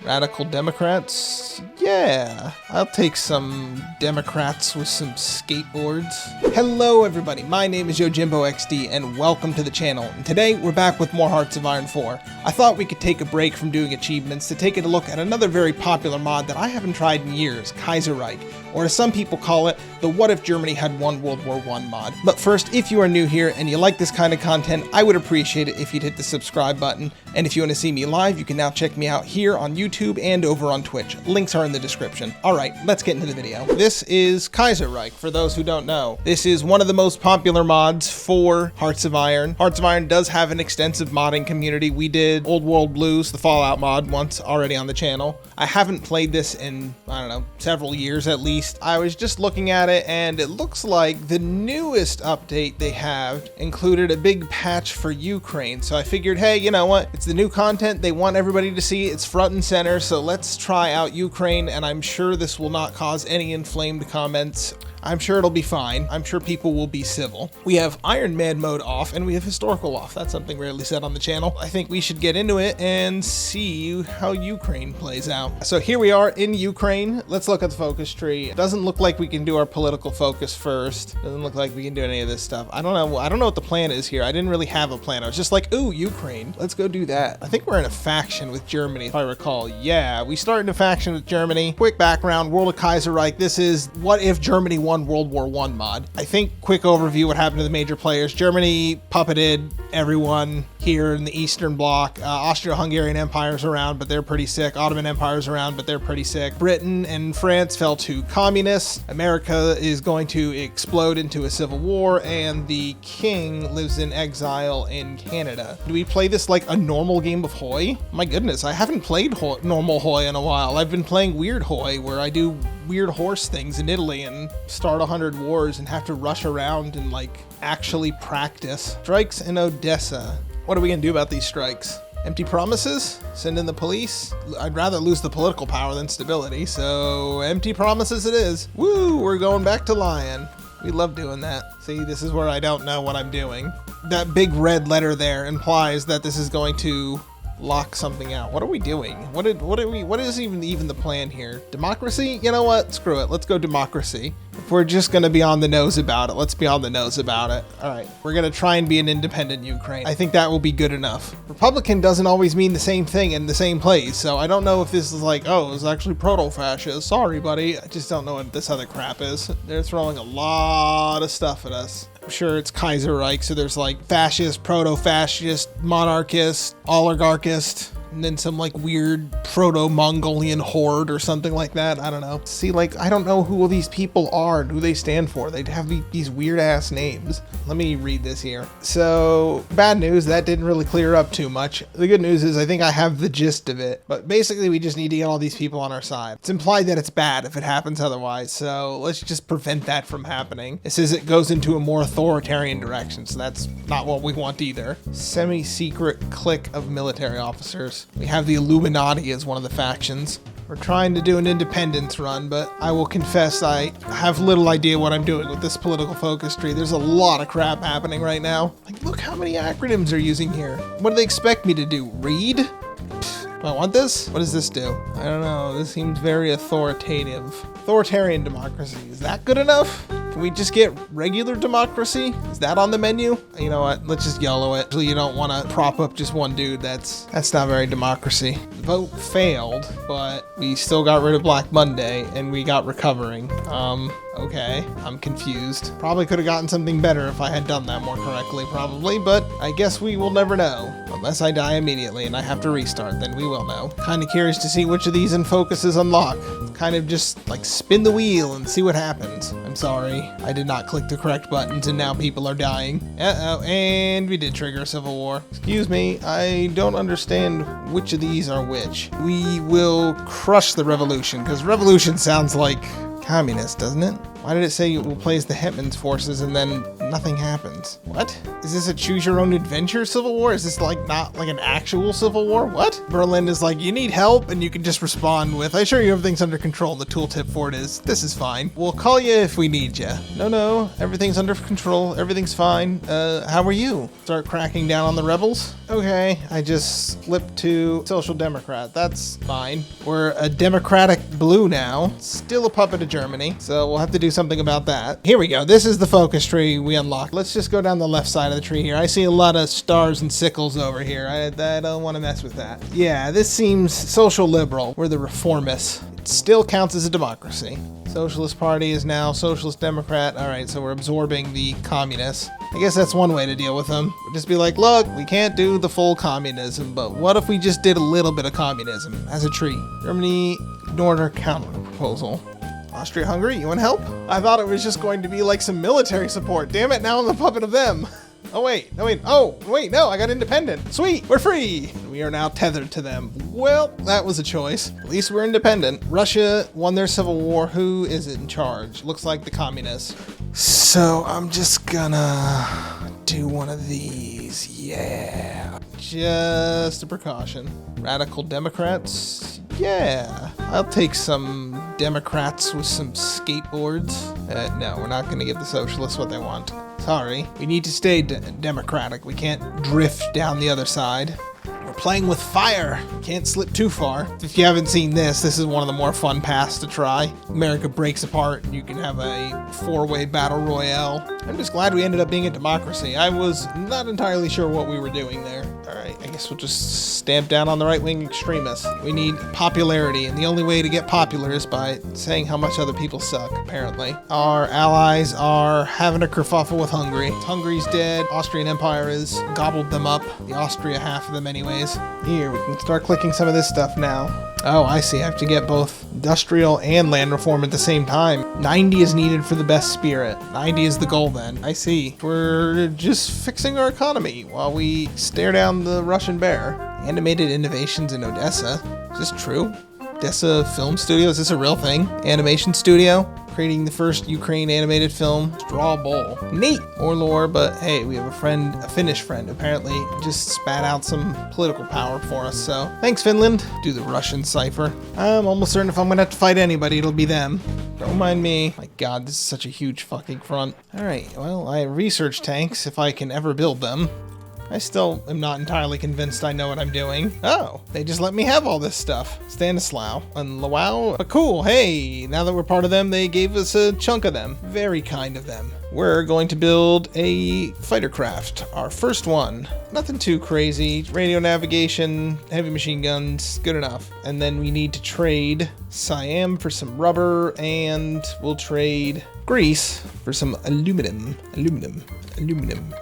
Radical Democrats? Yeah, I'll take some Democrats with some skateboards. Hello everybody, my name is YujimboXD and welcome to the channel. And today we're back with more Hearts of Iron 4. I thought we could take a break from doing achievements to take a look at another very popular mod that I haven't tried in years, Kaiserreich, or as some people call it, the What If Germany Had Won World War I mod. But first, if you are new here and you like this kind of content, I would appreciate it if you'd hit the subscribe button. And if you want to see me live, you can now check me out here on YouTube and over on Twitch. Links are in the description. Alright, let's get into the video. This is Kaiserreich, for those who don't know. This is one of the most popular mods for Hearts of Iron. Hearts of Iron does have an extensive modding community. We did Old World Blues, the Fallout mod, once already on the channel. I haven't played this in, I don't know, several years at least. I was just looking at it and it looks like the newest update they have included a big patch for Ukraine. So I figured, hey, you know what? It's the new content. They want everybody to see. It's front and center. So let's try out Ukraine, and I'm sure this will not cause any inflamed comments. I'm sure it'll be fine. I'm sure people will be civil. We have Iron Man mode off and we have historical off. That's something rarely said on the channel. I think we should get into it and see how Ukraine plays out. So here we are in Ukraine. Let's look at the focus tree. It doesn't look like we can do our political focus first. Doesn't look like we can do any of this stuff. I don't know what the plan is here. I didn't really have a plan. I was just like, ooh, Ukraine. Let's go do that. I think we're in a faction with Germany, if I recall. Yeah, we started a faction with Germany. Quick background, World of Kaiserreich. This is What If Germany Won World War I mod. I think quick overview what happened to the major players. Germany puppeted everyone here in the Eastern Bloc. Austro-Hungarian Empire's around, but they're pretty sick. Ottoman Empire's around, but they're pretty sick. Britain and France fell to communists. America is going to explode into a civil war, and the king lives in exile in Canada. Do we play this like a normal game of Hoi? My goodness, I haven't played normal Hoi in a while. I've been playing Weird Hoi, where I do weird horse things in Italy and start 100 wars and have to rush around and like actually practice. Strikes in Odessa. What are we gonna do about these strikes? Empty promises? Send in the police? I'd rather lose the political power than stability, so empty promises it is. Woo, we're going back to lying. We love doing that. See, this is where I don't know what I'm doing. That big red letter there implies that this is going to lock something out. What are we doing? What is even the plan here? Democracy? You know what? Screw it. Let's go democracy. If we're just gonna be on the nose about it, let's be on the nose about it. All right, we're gonna try and be an independent Ukraine. I think that will be good enough. Republican doesn't always mean the same thing in the same place, so I don't know if this is like, oh, it's actually proto-fascist. Sorry, buddy. I just don't know what this other crap is. They're throwing a lot of stuff at us. I'm sure it's Kaiserreich, so there's like fascist, proto-fascist, monarchist, oligarchist, and then some like weird proto-Mongolian horde or something like that. I don't know. See, like, I don't know who these people are and who they stand for. They have these weird ass names. Let me read this here. So, bad news, that didn't really clear up too much. The good news is I think I have the gist of it. But basically, we just need to get all these people on our side. It's implied that it's bad if it happens otherwise, so let's just prevent that from happening. It says it goes into a more authoritarian direction, so that's not what we want either. Semi-secret clique of military officers. We have the Illuminati as one of the factions. We're trying to do an independence run, but I will confess I have little idea what I'm doing with this political focus tree. There's a lot of crap happening right now. Like, look how many acronyms they're using here. What do they expect me to do? Read? Do I want this? What does this do? I don't know. This seems very authoritative. Authoritarian democracy. Is that good enough? Can we just get regular democracy? Is that on the menu? You know what? Let's just yellow it. You don't want to prop up just one dude. That's not very democracy. The vote failed, but we still got rid of Black Monday and we got recovering. Okay, I'm confused. Probably could have gotten something better if I had done that more correctly, probably, but I guess we will never know. Unless I die immediately and I have to restart, then we will know. Kind of curious to see which of these in focuses unlock. Kind of just like spin the wheel and see what happens. I'm sorry, I did not click the correct buttons and now people are dying. Uh-oh, and we did trigger a civil war. Excuse me, I don't understand which of these are which. We will crush the revolution, because revolution sounds like communist, doesn't it? Why did it say it will place the Hetman's forces and then nothing happens? What? Is this a choose your own adventure civil war? Is this like not like an actual civil war? What? Berlin is like, you need help, and you can just respond with, I assure you everything's under control. The tooltip for it is, this is fine. We'll call you if we need you. No, everything's under control. Everything's fine. How are you? Start cracking down on the rebels? Okay, I just flipped to Social Democrat. That's fine. We're a Democratic blue now. Still a puppet of Germany, so we'll have to do something about that. Here we go. This is the focus tree we unlocked. Let's just go down the left side of the tree here. I see a lot of stars and sickles over here. I don't want to mess with that. Yeah, this seems social liberal. We're the reformists. It still counts as a democracy. Socialist Party is now Socialist Democrat. All right, so we're absorbing the communists. I guess that's one way to deal with them. Just be like, look, we can't do the full communism, but what if we just did a little bit of communism as a tree? Germany ignored our counter proposal. Austria-Hungary, you want help? I thought it was just going to be like some military support. Damn it, now I'm the puppet of them. Oh, wait, no, I got independent. Sweet, we're free. We are now tethered to them. Well, that was a choice. At least we're independent. Russia won their civil war. Who is in charge? Looks like the communists. So I'm just gonna do one of these. Yeah. Just a precaution. Radical Democrats? Yeah. I'll take some Democrats with some skateboards. No, we're not gonna give the socialists what they want. Sorry. We need to stay democratic. We can't drift down the other side. We're playing with fire. Can't slip too far. If you haven't seen this is one of the more fun paths to try. America breaks apart. You can have a four-way battle royale. I'm just glad we ended up being a democracy. I was not entirely sure what we were doing there. All right, I guess we'll just stamp down on the right-wing extremists. We need popularity, and the only way to get popular is by saying how much other people suck, apparently. Our allies are having a kerfuffle with Hungary. Hungary's dead. Austrian Empire has gobbled them up. The Austria half of them anyways. Here, we can start clicking some of this stuff now. Oh, I see. I have to get both industrial and land reform at the same time. 90 is needed for the best spirit. 90 is the goal then. I see. We're just fixing our economy while we stare down the Russian bear. Animated innovations in Odessa. Is this true? Odessa Film Studio? Is this a real thing? Animation studio? Creating the first Ukraine animated film, Straw Bowl. Neat! More lore, but hey, we have a friend, a Finnish friend, apparently just spat out some political power for us, so thanks, Finland. Do the Russian cipher. I'm almost certain if I'm gonna have to fight anybody, it'll be them. Don't mind me. My god, this is such a huge fucking front. Alright, well, I have research tanks, if I can ever build them. I still am not entirely convinced I know what I'm doing. Oh, they just let me have all this stuff. Stanislaw and Lwów. But cool, hey, now that we're part of them, they gave us a chunk of them. Very kind of them. We're going to build a fighter craft, our first one. Nothing too crazy. Radio navigation, heavy machine guns, good enough. And then we need to trade Siam for some rubber, and we'll trade Greece for some aluminum.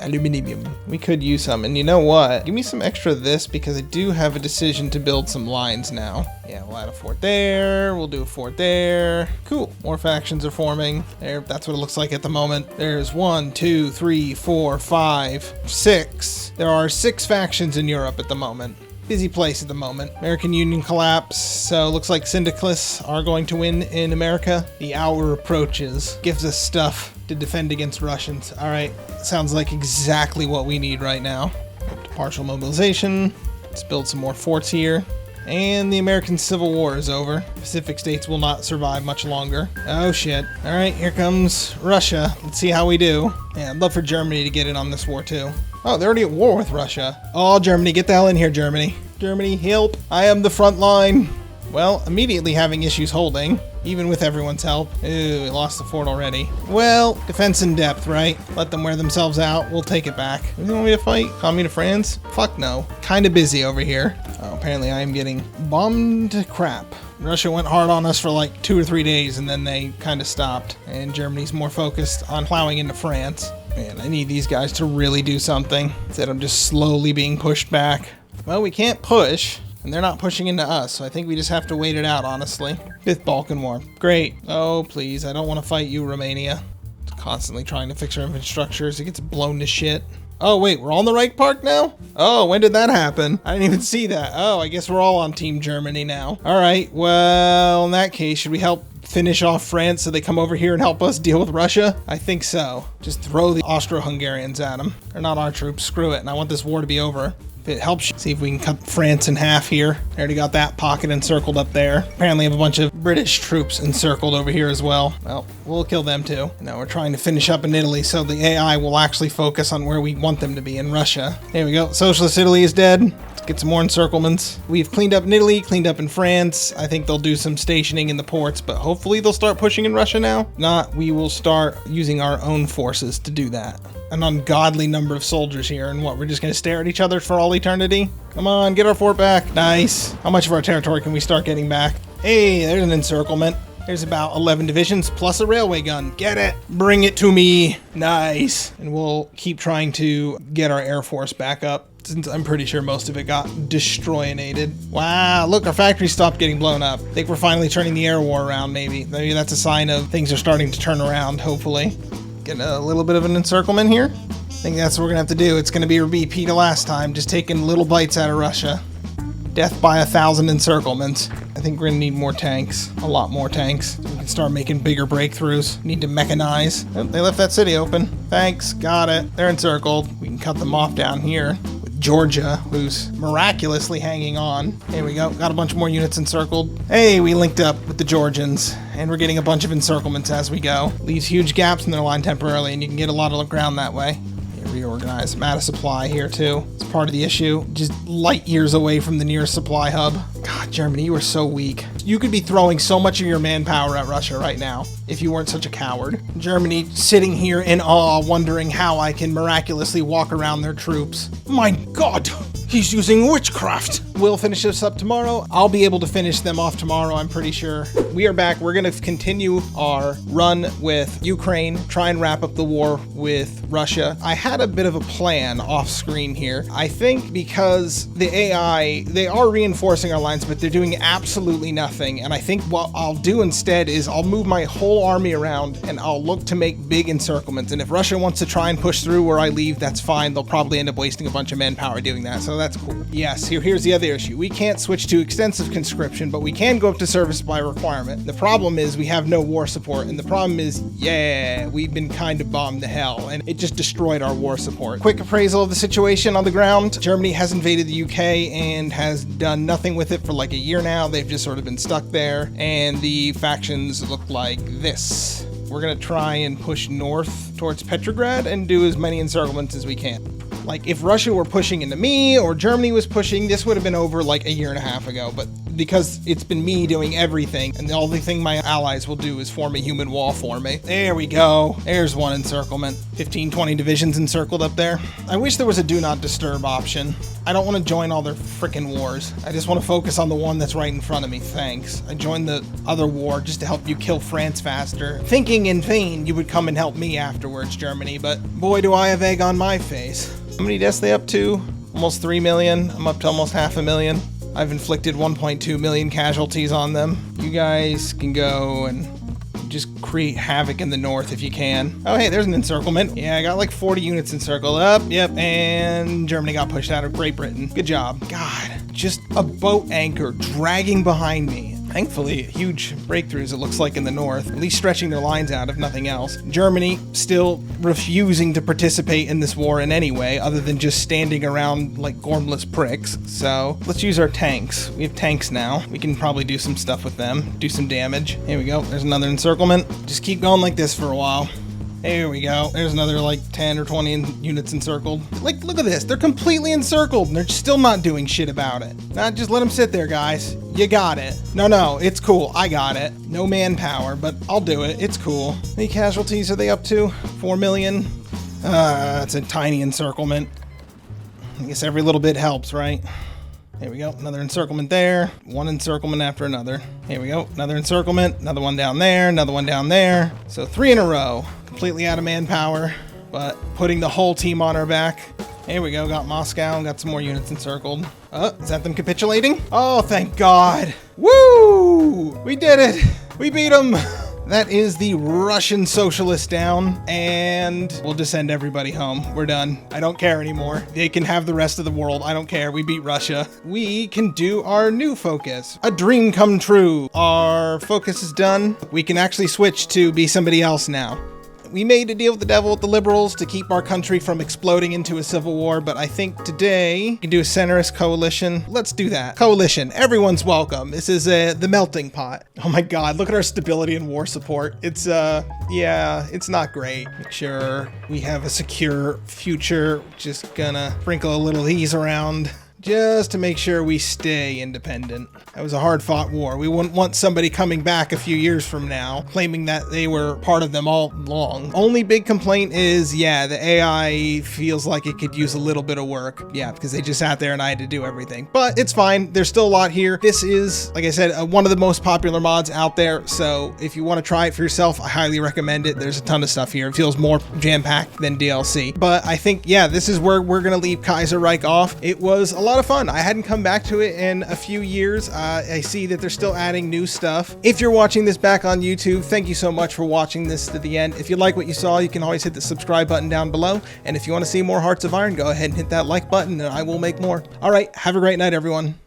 Aluminium. We could use some, and you know what? Give me some extra of this because I do have a decision to build some lines now. Yeah, we'll add a fort there. We'll do a fort there. Cool. More factions are forming. There, that's what it looks like at the moment. There's 1, 2, 3, 4, 5, 6. There are 6 factions in Europe at the moment. Busy place at the moment. American Union collapse, so looks like syndicalists are going to win in America. The hour approaches. Gives us stuff to defend against Russians. All right, sounds like exactly what we need right now. Up to partial mobilization. Let's build some more forts here. And the American Civil War is over. Pacific states will not survive much longer. Oh shit. All right, here comes Russia. Let's see how we do. Yeah, I'd love for Germany to get in on this war too. Oh, they're already at war with Russia. Oh, Germany, get the hell in here, Germany. Germany, help. I am the front line. Well, immediately having issues holding, even with everyone's help. Ooh, we lost the fort already. Well, defense in depth, right? Let them wear themselves out. We'll take it back. You want me to fight? Commune of France? Fuck no. Kinda busy over here. Oh, apparently I am getting bombed to crap. Russia went hard on us for like 2 or 3 days and then they kinda stopped. And Germany's more focused on plowing into France. Man, I need these guys to really do something. Instead I'm just slowly being pushed back. Well, we can't push. And they're not pushing into us, so I think we just have to wait it out, honestly. 5th Balkan War. Great. Oh, please, I don't want to fight you, Romania. It's constantly trying to fix our infrastructure as it gets blown to shit. Oh, wait, we're on the right park now? Oh, when did that happen? I didn't even see that. Oh, I guess we're all on Team Germany now. All right, well, in that case, should we help finish off France so they come over here and help us deal with Russia? I think so. Just throw the Austro-Hungarians at them. They're not our troops, screw it, and I want this war to be over. If it helps, see if we can cut France in half here. I already got that pocket encircled up there. Apparently have a bunch of British troops encircled over here as well. Well, we'll kill them too. Now we're trying to finish up in Italy so the AI will actually focus on where we want them to be, in Russia. There we go. Socialist Italy is dead. Let's get some more encirclements. We've cleaned up in Italy, cleaned up in France. I think they'll do some stationing in the ports, but hopefully they'll start pushing in Russia now. If not, we will start using our own forces to do that. An ungodly number of soldiers here, and what, we're just gonna stare at each other for all eternity? Come on, get our fort back. Nice. How much of our territory can we start getting back? Hey, there's an encirclement. There's about 11 divisions plus a railway gun. Get it. Bring it to me. Nice. And we'll keep trying to get our air force back up, since I'm pretty sure most of it got destroyinated. Wow, look, our factory stopped getting blown up. I think we're finally turning the air war around, maybe. Maybe that's a sign of things are starting to turn around, hopefully. Getting a little bit of an encirclement here. I think that's what we're gonna have to do. It's gonna be a repeat of last time, just taking little bites out of Russia. Death by 1,000 encirclements. I think we're gonna need more tanks, a lot more tanks. So we can start making bigger breakthroughs. Need to mechanize. Oh, they left that city open. Thanks, got it. They're encircled. We can cut them off down here. Georgia, who's miraculously hanging on. There we go, got a bunch more units encircled. Hey, we linked up with the Georgians, and we're getting a bunch of encirclements as we go. Leaves huge gaps in their line temporarily, and you can get a lot of ground that way. Reorganize. I'm out of supply here too. It's part of the issue. Just light years away from the nearest supply hub. God, Germany, you are so weak. You could be throwing so much of your manpower at Russia right now if you weren't such a coward. Germany sitting here in awe, wondering how I can miraculously walk around their troops. My God, he's using witchcraft. We'll finish this up tomorrow. I'll be able to finish them off tomorrow, I'm pretty sure. We are back. We're going to continue our run with Ukraine, try and wrap up the war with Russia. I had a bit of a plan off screen here. I think because the AI, they are reinforcing our lines, but they're doing absolutely nothing. And I think what I'll do instead is I'll move my whole army around and I'll look to make big encirclements. And if Russia wants to try and push through where I leave, that's fine. They'll probably end up wasting a bunch of manpower doing that. So that's cool. Yes, here's the other issue. We can't switch to extensive conscription, but we can go up to service by requirement. The problem is we have no war support. And the problem is, yeah, we've been kind of bombed to hell. And it just destroyed our war support. Quick appraisal of the situation on the ground. Germany has invaded the UK and has done nothing with it for like a year now. They've just sort of been stuck there, and the factions look like this. We're gonna try and push north towards Petrograd and do as many encirclements as we can. Like, if Russia were pushing into me or Germany was pushing, this would have been over like a year and a half ago. But because it's been me doing everything, and the only thing my allies will do is form a human wall for me. There we go. There's one encirclement. 15, 20 divisions encircled up there. I wish there was a do not disturb option. I don't want to join all their frickin' wars. I just want to focus on the one that's right in front of me. Thanks. I joined the other war just to help you kill France faster. Thinking in vain you would come and help me afterwards, Germany, but boy do I have egg on my face. How many deaths they up to? Almost 3 million. I'm up to almost 500,000. I've inflicted 1.2 million casualties on them. You guys can go and just create havoc in the north if you can. Oh, hey, there's an encirclement. Yeah, I got like 40 units encircled up. Yep, and Germany got pushed out of Great Britain. Good job. God, just a boat anchor dragging behind me. Thankfully, huge breakthroughs, it looks like, in the north, at least stretching their lines out, if nothing else. Germany still refusing to participate in this war in any way, other than just standing around like gormless pricks. So let's use our tanks. We have tanks now. We can probably do some stuff with them, do some damage. Here we go. There's another encirclement. Just keep going like this for a while. There we go. There's another like 10 or 20 units encircled. Like, look at this. They're completely encircled and they're still not doing shit about it. Nah, just let them sit there, guys. You got it. No, it's cool. I got it. No manpower, but I'll do it. It's cool. How many casualties are they up to? 4 million? It's a tiny encirclement. I guess every little bit helps, right? There we go. Another encirclement there. One encirclement after another. Here we go. Another encirclement. Another one down there. Another one down there. So 3 in a row. Completely out of manpower, but putting the whole team on our back. Here we go. Got Moscow and got some more units encircled. Is that them capitulating? Oh, thank God. Woo! We did it. We beat them. That is the Russian socialist down, and we'll just send everybody home. We're done. I don't care anymore. They can have the rest of the world. I don't care. We beat Russia. We can do our new focus. A dream come true. Our focus is done. We can actually switch to be somebody else now. We made a deal with the devil with the liberals to keep our country from exploding into a civil war, but I think today we can do a centrist coalition. Let's do that. Coalition, everyone's welcome. This is the melting pot. Oh my God, look at our stability and war support. It's, yeah, it's not great. Make sure we have a secure future. Just gonna sprinkle a little ease around, just to make sure we stay independent. That was a hard-fought war. We wouldn't want somebody coming back a few years from now claiming that they were part of them all along. Only big complaint is, yeah, the AI feels like it could use a little bit of work. Yeah, because they just sat there and I had to do everything. But it's fine. There's still a lot here. This is, like I said, one of the most popular mods out there. So if you want to try it for yourself, I highly recommend it. There's a ton of stuff here. It feels more jam-packed than DLC. But I think, yeah, this is where we're going to leave Kaiserreich off. It was a lot of fun. I hadn't come back to it in a few years. I see that they're still adding new stuff. If you're watching this back on YouTube, thank you so much for watching this to the end. If you like what you saw, you can always hit the subscribe button down below. And if you want to see more Hearts of Iron, go ahead and hit that like button and I will make more. All right, have a great night, everyone.